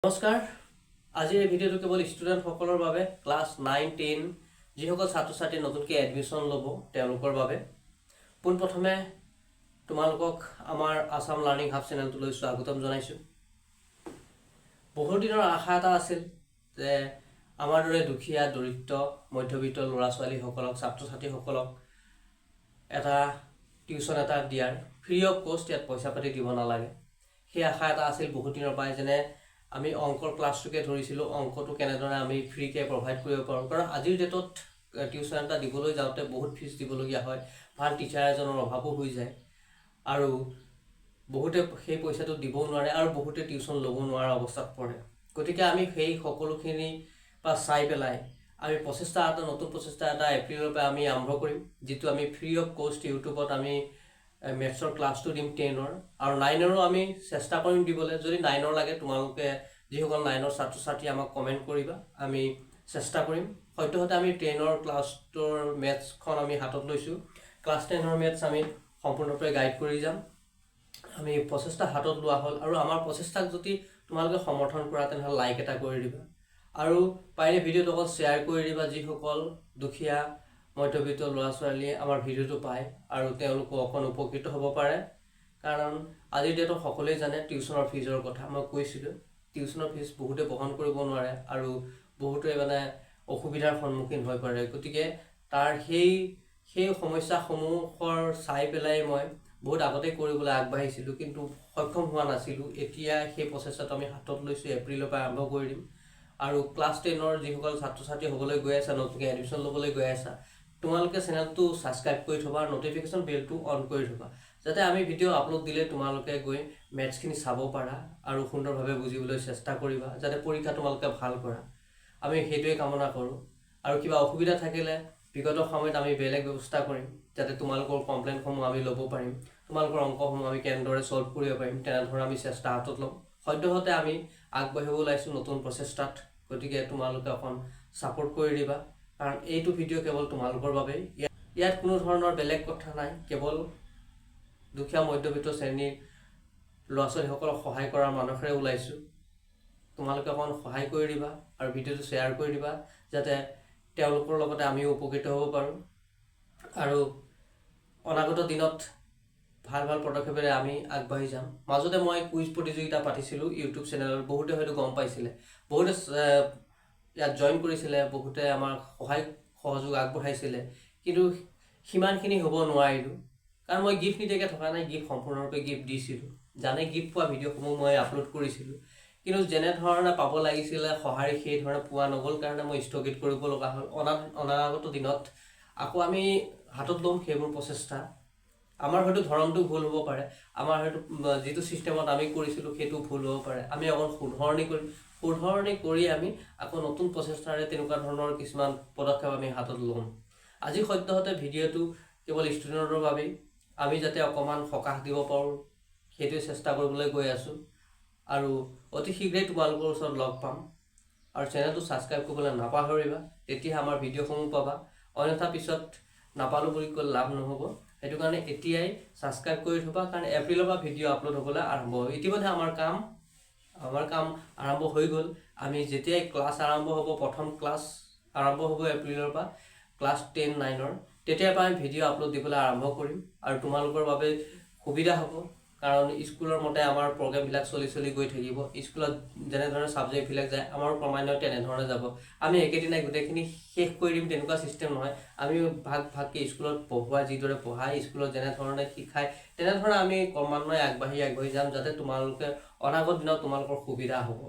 নমস্কাৰ। আজিৰ এই ভিডিঅ'টো কেৱল ষ্টুডেণ্টসকলৰ বাবে ক্লাছ 9, 10 যিসকল ছাত্ৰ ছাত্ৰী নতুনকৈ এডমিশ্যন ল'ব তেওঁলোকৰ বাবে। পোনপ্ৰথমে তোমালোকক আমাৰ আসাম লাৰ্ণিং হাব চেনেলটোলৈ স্বাগতম জনাইছোঁ। বহু দিনৰ আশা এটা আছিল যে আমাৰ দৰে দুখীয়া দৰিদ্ৰ মধ্যবিত্ত ল'ৰা ছোৱালীসকলক ছাত্ৰ ছাত্ৰীসকলক এটা টিউশ্যন এটা দিয়াৰ ফ্ৰী অফ কষ্ট, ইয়াত পইচা পাতি দিব নালাগে। সেই আশা এটা আছিল বহুত দিনৰ পৰাই, যেনে আমি অংকৰ ক্লাছটোকে ধৰিছিলোঁ, অংকটো কেনেদৰে আমি ফ্ৰীকৈ প্ৰভাইড কৰিব পাৰোঁ। কাৰণ আজিৰ ডেটত টিউশ্যন এটা দিবলৈ যাওঁতে বহুত ফিজ দিবলগীয়া হয়, ভাল টিচাৰ এজনৰ অভাৱো হৈ যায় আৰু বহুতে সেই পইচাটো দিবও নোৱাৰে আৰু বহুতে টিউশ্যন ল'ব নোৱাৰা অৱস্থাত পৰে। গতিকে আমি সেই সকলোখিনি পৰা চাই পেলাই আমি নতুন প্ৰচেষ্টা এটা এপ্ৰিলৰ পৰা আমি আৰম্ভ কৰিম, যিটো আমি ফ্ৰী অফ কষ্ট ইউটিউবত আমি মেথছৰ ক্লাছটো দিম 10ৰ আৰু 9ৰো আমি চেষ্টা কৰিম দিবলৈ। যদি 9ৰ লাগে তোমালোকে যিসকল 9ৰ ছাত্ৰ ছাত্ৰী আমাক কমেণ্ট কৰিবা, আমি চেষ্টা কৰিম। সদ্যহতে আমি 10ৰ ক্লাছটোৰ মেথছখন আমি হাতত লৈছোঁ। ক্লাছ 10ৰ মেথছ আমি সম্পূৰ্ণৰূপে গাইড কৰি যাম। আমি প্ৰচেষ্টা হাতত লোৱা হ'ল আৰু আমাৰ প্ৰচেষ্টাক যদি তোমালোকে সমৰ্থন কৰা তেনেহ'লে লাইক এটা কৰি দিবা আৰু পাৰিলে ভিডিঅ'টো অকল শ্বেয়াৰ কৰি দিবা, যিসকল দুখীয়া মধ্যবিত্ত ল'ৰা ছোৱালীয়ে আমাৰ ভিডিঅ'টো পায় আৰু তেওঁলোকো অকণ উপকৃত হ'ব পাৰে। কাৰণ আজিৰ ডেটত সকলোৱে জানে টিউশ্যনৰ ফিজৰ কথা মই কৈছিলোঁ। টিউশ্যনৰ ফিজ বহুতে বহন কৰিব নোৱাৰে আৰু বহুতে অসুবিধাৰ সন্মুখীন হৈ পৰে। গতিকে তাৰ সেই সমস্যাসমূহৰ চাই পেলাই মই বহুত আগতে কৰিবলৈ আগবাঢ়িছিলোঁ, কিন্তু সক্ষম হোৱা নাছিলোঁ। এতিয়া সেই প্ৰচেষ্টাটো আমি হাতত লৈছোঁ, এপ্ৰিলৰ পৰা আৰম্ভ কৰি দিম। আৰু ক্লাছ 10ৰ যিসকল ছাত্ৰ ছাত্ৰী হ'বলৈ গৈ আছা, নতুনকৈ এডমিশ্যন ল'বলৈ গৈ আছা, তোমালোকে চেনেলটো ছাবস্ক্ৰাইব কৰি থ'বা আৰু নটিফিকেশ্যন বেলটো অন কৰি থ'বা, যাতে আমি ভিডিঅ' আপলোড দিলে তোমালোকে গৈ মেথছখিনি চাব পাৰা আৰু সুন্দৰভাৱে বুজিবলৈ চেষ্টা কৰিবা, যাতে পৰীক্ষা তোমালোকে ভাল কৰা। আমি সেইটোৱে কামনা কৰোঁ। আৰু কিবা অসুবিধা থাকিলে বিগত সময়ত আমি বেলেগ ব্যৱস্থা কৰিম, যাতে তোমালোকৰ কমপ্লেইনসমূহ আমি ল'ব পাৰিম, তোমালোকৰ অংকসমূহ আমি কেনেদৰে ছল্ভ কৰিব পাৰিম, তেনেধৰণে আমি চেষ্টা হাতত ল'ম। সদ্যহতে আমি আগবাঢ়িব ওলাইছোঁ নতুন প্ৰচেষ্টাত। গতিকে তোমালোকে অকণ ছাপোৰ্ট কৰি দিবা, কাৰণ এইটো ভিডিঅ' কেৱল তোমালোকৰ বাবেই। ইয়াত কোনো ধৰণৰ বেলেগ কথা নাই, কেৱল দুখীয়া মধ্যবিত্ত শ্ৰেণীৰ ল'ৰা ছোৱালীসকলক সহায় কৰাৰ মানসেৰে ওলাইছোঁ। তোমালোকে অকণ সহায় কৰি দিবা আৰু ভিডিঅ'টো শ্বেয়াৰ কৰি দিবা, যাতে তেওঁলোকৰ লগতে আমিও উপকৃত হ'ব পাৰোঁ আৰু অনাগত দিনত ভাল ভাল পদক্ষেপেৰে আমি আগবাঢ়ি যাম। মাজতে মই কুইজ প্ৰতিযোগিতা পাতিছিলোঁ ইউটিউব চেনেলত, বহুতে হয়তো গম পাইছিলে, বহুতে ইয়াত জইন কৰিছিলে, বহুতে আমাক সহযোগ আগবঢ়াইছিলে, কিন্তু সিমানখিনি হ'ব নোৱাৰিলোঁ। কাৰণ মই গিফ্ট নিদিয়াকৈ থকা নাই, গিফ্ট সম্পূৰ্ণৰূপে গিফ্ট দিছিলোঁ। জানে গিফ্ট পোৱা ভিডিঅ'সমূহ মই আপলোড কৰিছিলোঁ, কিন্তু যেনেধৰণে পাব লাগিছিলে সঁহাৰি সেই ধৰণে পোৱা নগ'ল কাৰণে মই স্থগিত কৰিব লগা হ'ল। অনাগত দিনত আকৌ আমি হাতত ল'ম সেইবোৰ প্ৰচেষ্টা। আমাৰ হয়তো ধৰণটো ভুল হ'ব পাৰে, আমাৰ হয়তো যিটো ছিষ্টেমত আমি কৰিছিলোঁ সেইটো ভুল হ'ব পাৰে। আমি অকণ শুধৰণি কৰি আমি আকৌ নতুন প্ৰচেষ্টাৰে তেনেকুৱা ধৰণৰ কিছুমান পদক্ষেপ আমি হাতত ল'ম। আজি সদ্যহতে ভিডিঅ'টো কেৱল ষ্টুডেণ্টৰ বাবেই, আমি যাতে অকণমান সকাহ দিব পাৰোঁ সেইটোৱে চেষ্টা কৰিবলৈ গৈ আছোঁ আৰু অতি শীঘ্ৰেই তোমালোকৰ ওচৰত লগ পাম। আৰু চেনেলটো ছাবস্ক্ৰাইব কৰিবলৈ নাপাহৰিবা, তেতিয়াহে আমাৰ ভিডিঅ'সমূহ পাবা। অন্যথা পিছত নাপালোঁ বুলি ক'লে লাভ নহ'ব। সেইটো কাৰণে এতিয়াই ছাবস্ক্ৰাইব কৰি থ'বা, কাৰণ এপ্ৰিলৰ পৰা ভিডিঅ' আপলোড হ'বলৈ আৰম্ভ হ'ব। ইতিমধ্যে আমাৰ কাম আৰম্ভ হৈ গ'ল। আমি যেতিয়াই ক্লাছ আৰম্ভ হ'ব, প্ৰথম ক্লাছ আৰম্ভ হ'ব এপ্ৰিলৰ পৰা, ক্লাছ 10, 9ৰ, তেতিয়াৰ পৰা আমি ভিডিঅ' আপলোড দিবলৈ আৰম্ভ কৰিম আৰু তোমালোকৰ বাবে সুবিধা হ'ব। কাৰণ স্কুলৰ মতে আমাৰ প্ৰগ্ৰেমবিলাক চলি গৈ থাকিব। স্কুলত যেনেধৰণে ছাবজেক্টবিলাক যায় আমাৰো ক্ৰমান্বয়ে তেনেধৰণে যাব। আমি একেদিনাই গোটেইখিনি শেষ কৰি দিম তেনেকুৱা ছিষ্টেম নহয়। আমি ভাগকৈ স্কুলত যিদৰে পঢ়ায়, স্কুলত যেনেধৰণে শিকায় তেনেধৰণে আমি ক্ৰমান্বয়ে আগবাঢ়ি যাম, যাতে তোমালোকে অনাগত দিনত তোমালোকৰ সুবিধা হ'ব।